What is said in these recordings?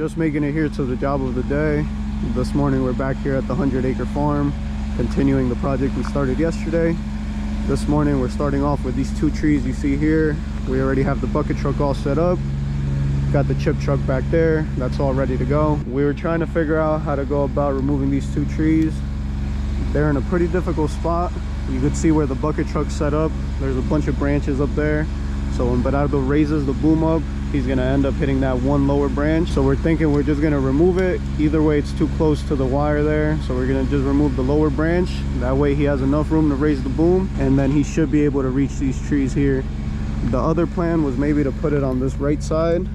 just making it here to the job of the day. This morning we're back here at the 100-acre farm, continuing the project we started yesterday. This morning we're starting off with these 2 trees you see here. We already have the bucket truck all set up. Got the chip truck back there, that's all ready to go. We were trying to figure out how to go about removing these 2 trees. They're in a pretty difficult spot. You could see where the bucket truck's set up. There's a bunch of branches up there. So when Bernardo raises the boom up, he's gonna end up hitting that one lower branch. So we're thinking we're just gonna remove it. Either way, it's too close to the wire there. So we're gonna just remove the lower branch. That way he has enough room to raise the boom, and then he should be able to reach these trees here. The other plan was maybe to put it on this right side.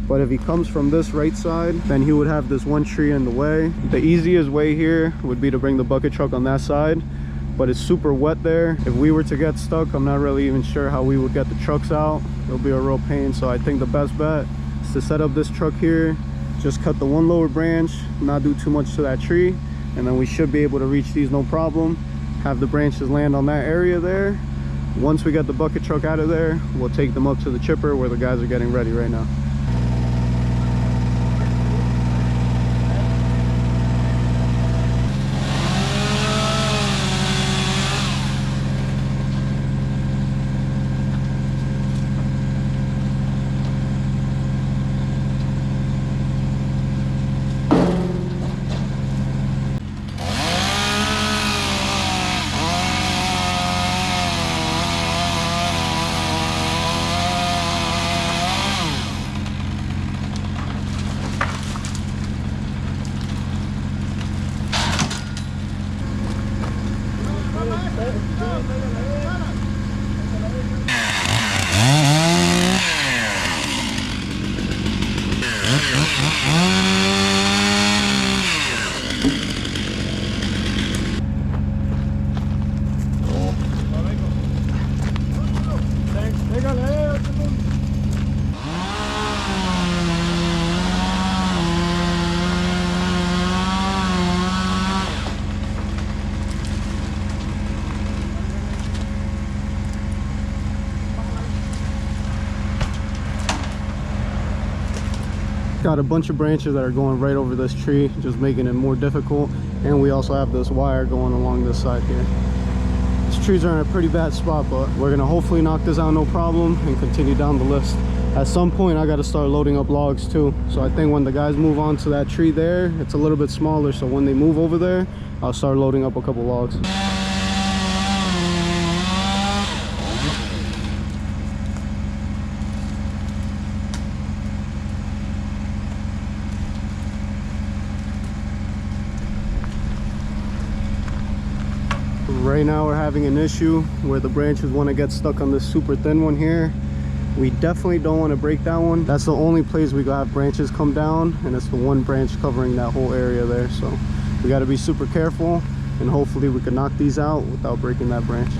But if he comes from this right side, then he would have this one tree in the way. The easiest way here would be to bring the bucket truck on that side, but it's super wet there. If we were to get stuck, I'm not really even sure how we would get the trucks out. It'll be a real pain. So I think the best bet is to set up this truck here, just cut the one lower branch, not do too much to that tree, and then we should be able to reach these no problem. Have the branches land on that area there. Once we get the bucket truck out of there, we'll take them up to the chipper where the guys are getting ready right now. Got a bunch of branches that are going right over this tree, just making it more difficult. And we also have this wire going along this side here. These trees are in a pretty bad spot, but we're gonna hopefully knock this out no problem and continue down the list. At some point I got to start loading up logs too, so I think when the guys move on to that tree there, it's a little bit smaller, so when they move over there, I'll start loading up a couple logs. Right now we're having an issue where the branches want to get stuck on this super thin one here. We definitely don't want to break that one. That's the only place we got branches come down, and it's the one branch covering that whole area there. So we got to be super careful, and hopefully we can knock these out without breaking that branch.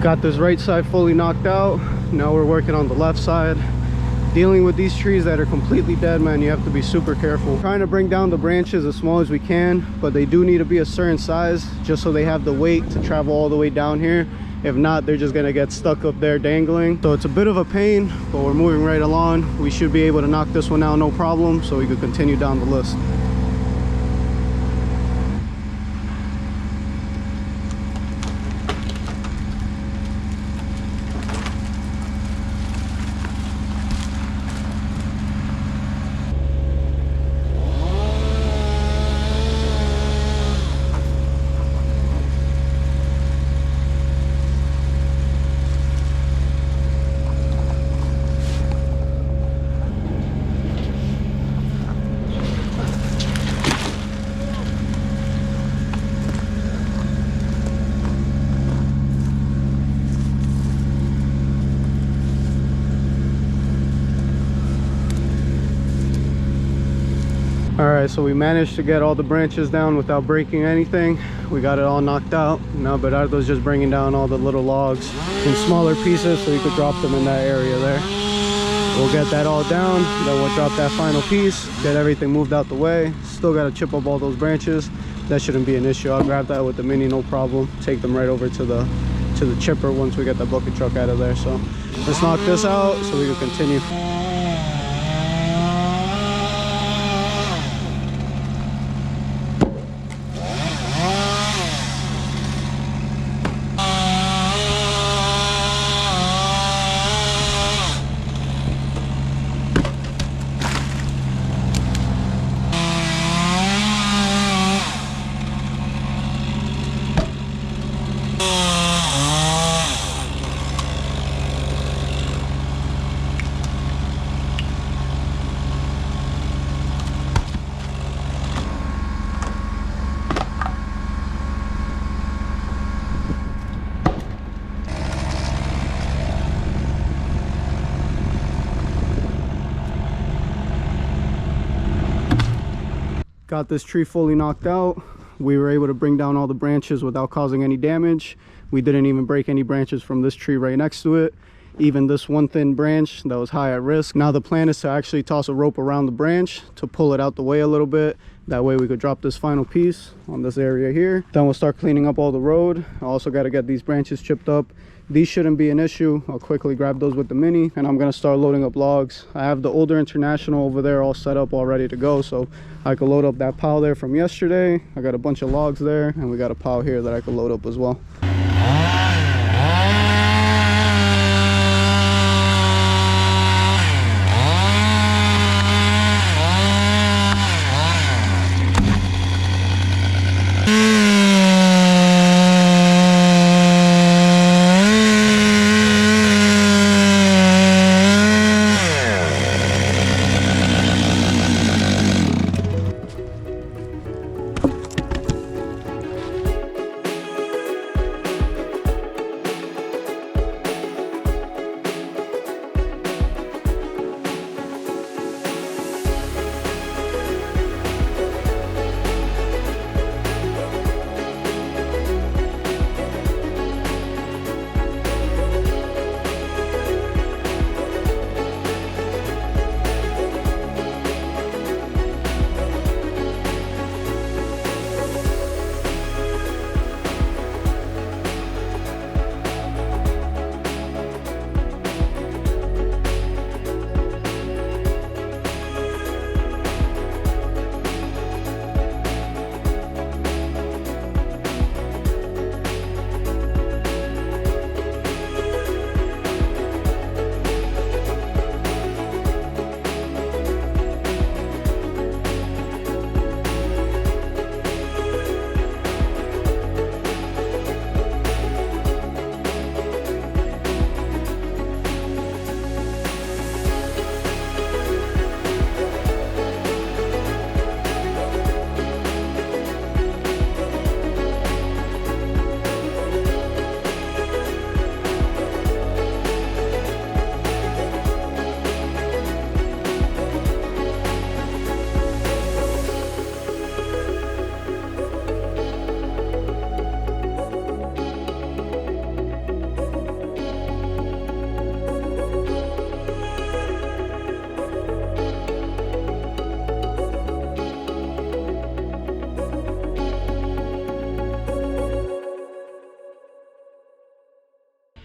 Got this right side fully knocked out. Now we're working on the left side. Dealing with these trees that are completely dead, man, you have to be super careful. Trying to bring down the branches as small as we can, but they do need to be a certain size just so they have the weight to travel all the way down here. If not, they're just gonna get stuck up there dangling. So it's a bit of a pain, but we're moving right along. We should be able to knock this one out no problem, so we could continue down the list. All right, so we managed to get all the branches down without breaking anything. We got it all knocked out. Now Bernardo's just bringing down all the little logs in smaller pieces so you could drop them in that area there. We'll get that all down, then we'll drop that final piece, get everything moved out the way. Still got to chip up all those branches. That shouldn't be an issue. I'll grab that with the Mini, no problem. Take them right over to the chipper once we get the bucket truck out of there. So let's knock this out so we can continue. Got this tree fully knocked out. We were able to bring down all the branches without causing any damage. We didn't even break any branches from this tree right next to it. Even this one thin branch that was high at risk. Now the plan is to actually toss a rope around the branch to pull it out the way a little bit. That way we could drop this final piece on this area here. Then we'll start cleaning up all the road. I also got to get these branches chipped up. These shouldn't be an issue. I'll quickly grab those with the Mini and I'm gonna start loading up logs. I have the older International over there all set up, all ready to go, so I could load up that pile there from yesterday. I got a bunch of logs there and we got a pile here that I could load up as well.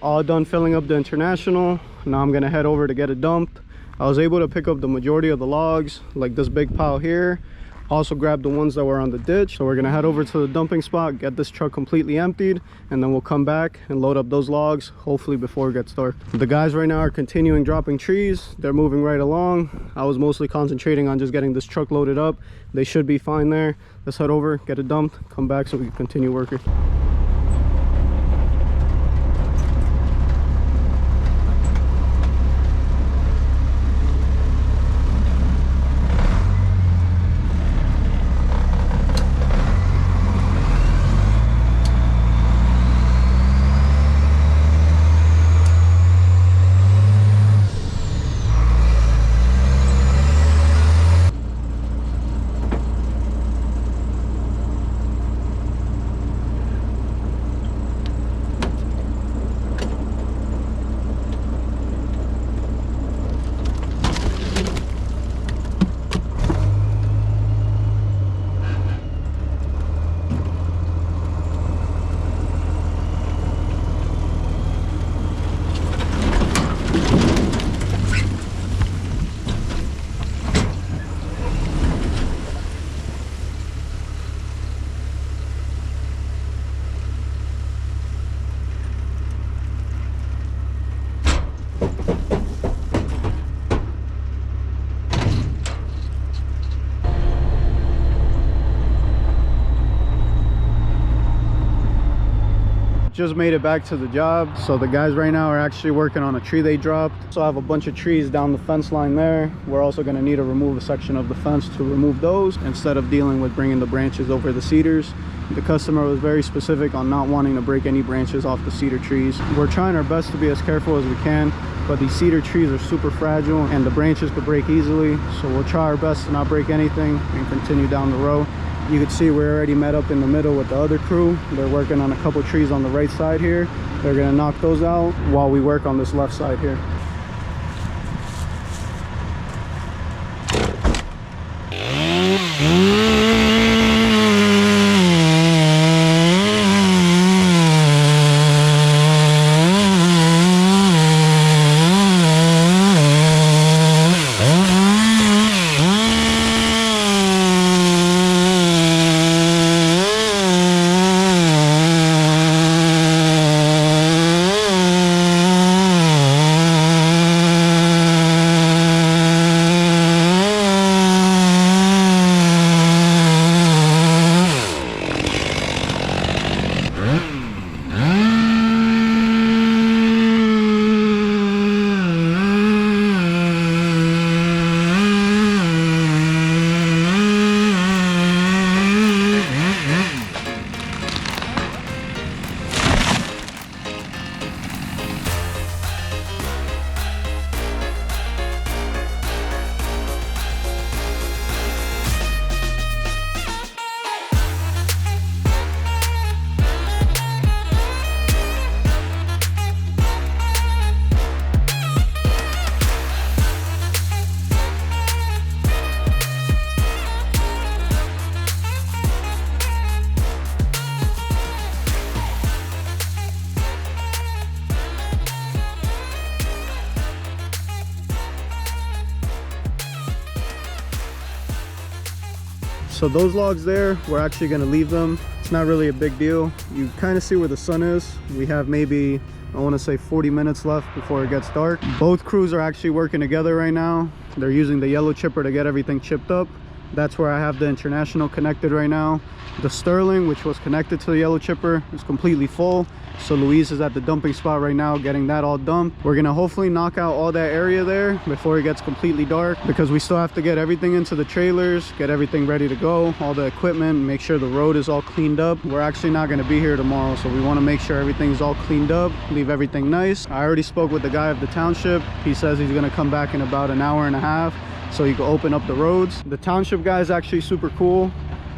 All done filling up the International. Now I'm gonna head over to get it dumped. I was able to pick up the majority of the logs, like this big pile here. Also grabbed the ones that were on the ditch. So we're gonna head over to the dumping spot, get this truck completely emptied, and then we'll come back and load up those logs, hopefully before it gets dark. The guys right now are continuing dropping trees. They're moving right along. I was mostly concentrating on just getting this truck loaded up. They should be fine there. Let's head over, get it dumped, come back so we can continue working. Just made it back to the job. So the guys right now are actually working on a tree they dropped. So I have a bunch of trees down the fence line there. We're also going to need to remove a section of the fence to remove those instead of dealing with bringing the branches over the cedars. The customer was very specific on not wanting to break any branches off the cedar trees. We're trying our best to be as careful as we can, but these cedar trees are super fragile and the branches could break easily. So we'll try our best to not break anything and continue down the row. You can see we're already met up in the middle with the other crew. They're working on a couple trees on the right side here. They're gonna knock those out while we work on this left side here. So those logs there, we're actually going to leave them. It's not really a big deal. You kind of see where the sun is. We have maybe, I want to say 40 minutes left before it gets dark. Both crews are actually working together right now. They're using the yellow chipper to get everything chipped up. That's where I have the International connected right now. The Sterling, which was connected to the yellow chipper, is completely full. So Luis is at the dumping spot right now getting that all dumped. We're gonna hopefully knock out all that area there before it gets completely dark, because we still have to get everything into the trailers, get everything ready to go, all the equipment, make sure the road is all cleaned up. We're actually not gonna be here tomorrow, so we want to make sure everything's all cleaned up, leave everything nice. I already spoke with the guy of the Township. He says he's gonna come back in about an hour and a half so he can open up the roads. The Township guy is actually super cool.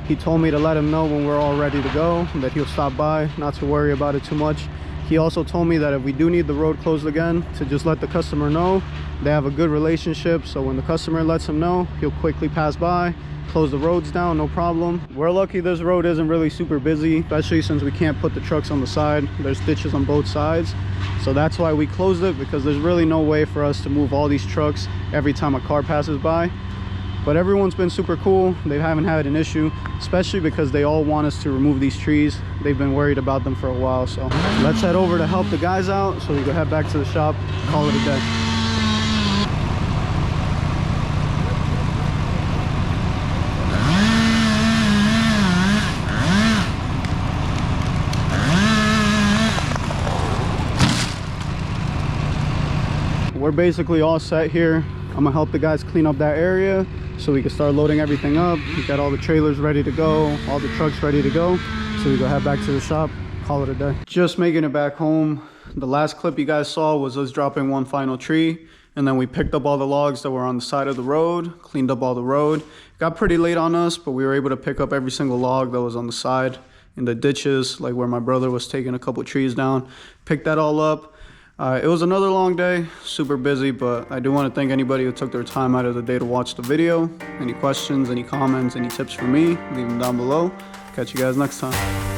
He told me to let him know when we're all ready to go, that he'll stop by, not to worry about it too much. He also told me that if we do need the road closed again, to just let the customer know. They have a good relationship, so when the customer lets him know, he'll quickly pass by, close the roads down, no problem. We're lucky this road isn't really super busy, especially since we can't put the trucks on the side. There's ditches on both sides, so that's why we closed it, because there's really no way for us to move all these trucks every time a car passes by. But everyone's been super cool. They haven't had an issue, especially because they all want us to remove these trees. They've been worried about them for a while. So let's head over to help the guys out so we can head back to the shop, call it a day. We're basically all set here. I'm gonna help the guys clean up that area so we can start loading everything up. We got all the trailers ready to go, all the trucks ready to go, so we go head back to the shop, call it a day. Just making it back home. The last clip you guys saw was us dropping one final tree, and then we picked up all the logs that were on the side of the road, cleaned up all the road. It got pretty late on us, but we were able to pick up every single log that was on the side in the ditches, like where my brother was taking a couple trees down. Picked that all up. It was another long day, super busy, but I do want to thank anybody who took their time out of the day to watch the video. Any questions, any comments, any tips for me, leave them down below. Catch you guys next time.